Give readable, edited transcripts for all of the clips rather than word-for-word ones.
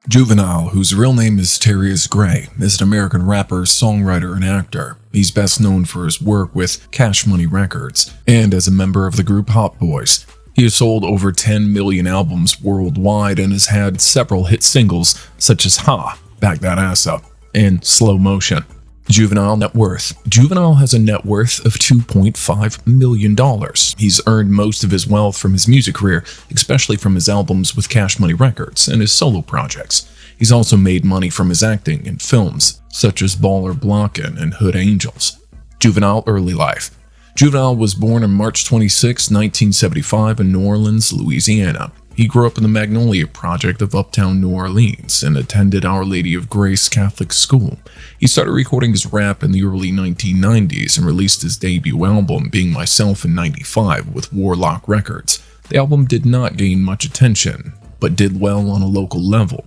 Juvenile, whose real name is Terius Gray, is an American rapper, songwriter, and actor. He's best known for his work with Cash Money Records and as a member of the group Hot Boys. He has sold over 10 million albums worldwide and has had several hit singles such as Ha, Back That Azz Up, and Slow Motion. Juvenile net worth. Juvenile has a net worth of $2.5 million. He's earned most of his wealth from his music career, especially from his albums with Cash Money Records and his solo projects. He's also made money from his acting in films, such as Baller Blockin' and Hood Angels. Juvenile early life. Juvenile was born on March 26, 1975 in New Orleans, Louisiana. He grew up in the Magnolia Project of uptown New Orleans and attended Our Lady of Grace Catholic School. He started recording his rap in the early 1990s and released his debut album, Being Myself, in '95 with Warlock Records. The album did not gain much attention, but did well on a local level.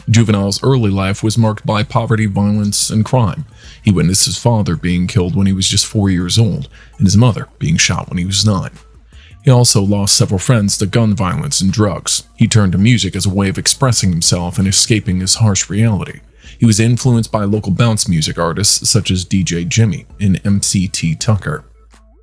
Juvenile's early life was marked by poverty, violence, and crime. He witnessed his father being killed when he was just 4 years old, and his mother being shot when he was 9. He also lost several friends to gun violence and drugs. He turned to music as a way of expressing himself and escaping his harsh reality. He was influenced by local bounce music artists such as DJ Jimmy and MC Tucker.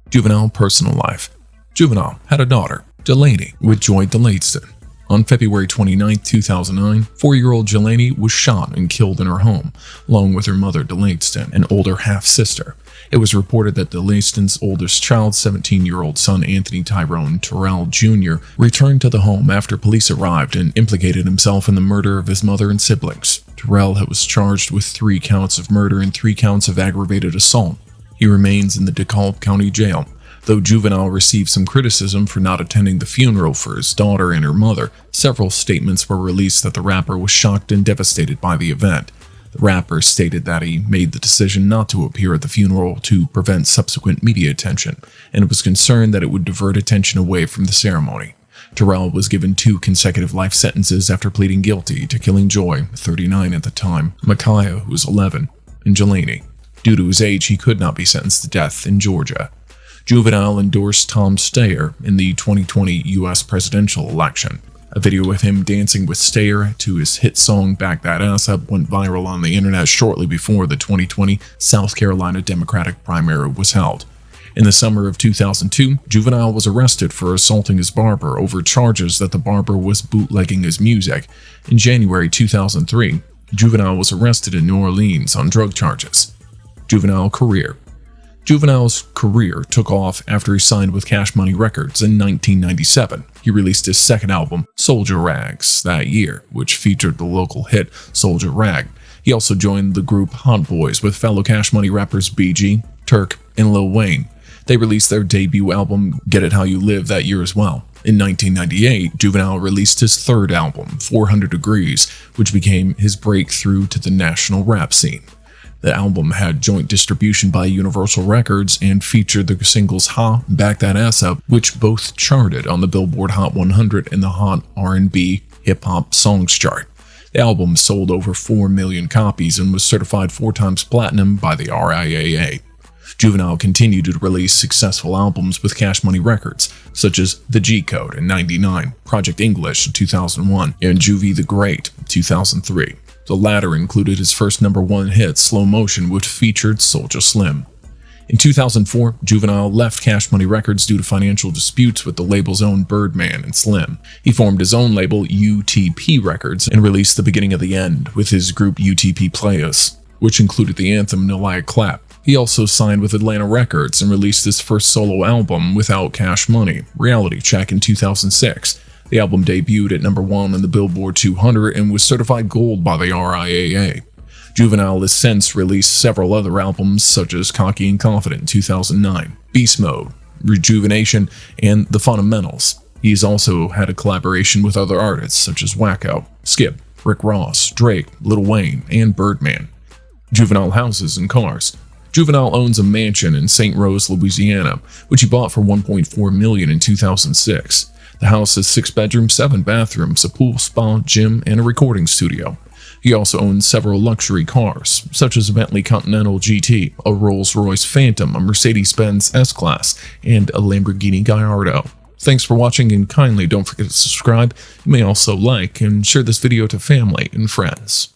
Juvenile personal life. Juvenile had a daughter, Delaney, with Joy DeLateston. On February 29, 2009, 4-year-old Delaney was shot and killed in her home, along with her mother DeLateston and older half-sister. It was reported that DeLateston's oldest child, 17-year-old son Anthony Tyrone Terrell Jr., returned to the home after police arrived and implicated himself in the murder of his mother and siblings. Terrell was charged with 3 counts of murder and 3 counts of aggravated assault. He remains in the DeKalb County Jail. Though Juvenile received some criticism for not attending the funeral for his daughter and her mother, several statements were released that the rapper was shocked and devastated by the event. The rapper stated that he made the decision not to appear at the funeral to prevent subsequent media attention, and was concerned that it would divert attention away from the ceremony. Terrell was given 2 consecutive life sentences after pleading guilty to killing Joy, 39 at the time, Micaiah, who was 11, and Delaney. Due to his age, he could not be sentenced to death in Georgia. Juvenile endorsed Tom Steyer in the 2020 U.S. presidential election. A video of him dancing with Steyer to his hit song Back That Azz Up went viral on the internet shortly before the 2020 South Carolina Democratic primary was held. In the summer of 2002, Juvenile was arrested for assaulting his barber over charges that the barber was bootlegging his music. In January 2003, Juvenile was arrested in New Orleans on drug charges. Juvenile career. Juvenile's career took off after he signed with Cash Money Records in 1997. He released his second album, Soldier Rags, that year, which featured the local hit Soldier Rag. He also joined the group Hot Boys with fellow Cash Money rappers BG, Turk, and Lil Wayne. They released their debut album, Get It How You Live, that year as well. In 1998, Juvenile released his third album, 400 Degrees, which became his breakthrough to the national rap scene. The album had joint distribution by Universal Records and featured the singles Ha, Back That Azz Up, which both charted on the Billboard Hot 100 and the Hot R&B Hip Hop Songs chart. The album sold over 4 million copies and was certified 4 times platinum by the RIAA. Juvenile continued to release successful albums with Cash Money Records, such as The G Code in '99, Project English in 2001, and Juvie the Great in 2003. The latter included his first #1 hit, Slow Motion, which featured Soulja Slim. In 2004, Juvenile left Cash Money Records due to financial disputes with the label's own Birdman and Slim. He formed his own label, UTP Records, and released The Beginning of the End with his group UTP Players, which included the anthem Nilaya Clap. He also signed with Atlanta Records and released his first solo album without Cash Money, Reality Check, in 2006. The album debuted at #1 on the Billboard 200 and was certified gold by the RIAA. Juvenile has since released several other albums such as Cocky and Confident in 2009, Beast Mode, Rejuvenation, and The Fundamentals. He's also had a collaboration with other artists such as Wacko, Skip, Rick Ross, Drake, Lil Wayne, and Birdman. Juvenile houses and cars. Juvenile owns a mansion in St. Rose, Louisiana, which he bought for $1.4 million in 2006. The house has 6 bedrooms, 7 bathrooms, a pool, spa, gym, and a recording studio. He also owns several luxury cars, such as a Bentley Continental GT, a Rolls-Royce Phantom, a Mercedes-Benz S-Class, and a Lamborghini Gallardo. Thanks for watching, and kindly don't forget to subscribe. You may also like and share this video to family and friends.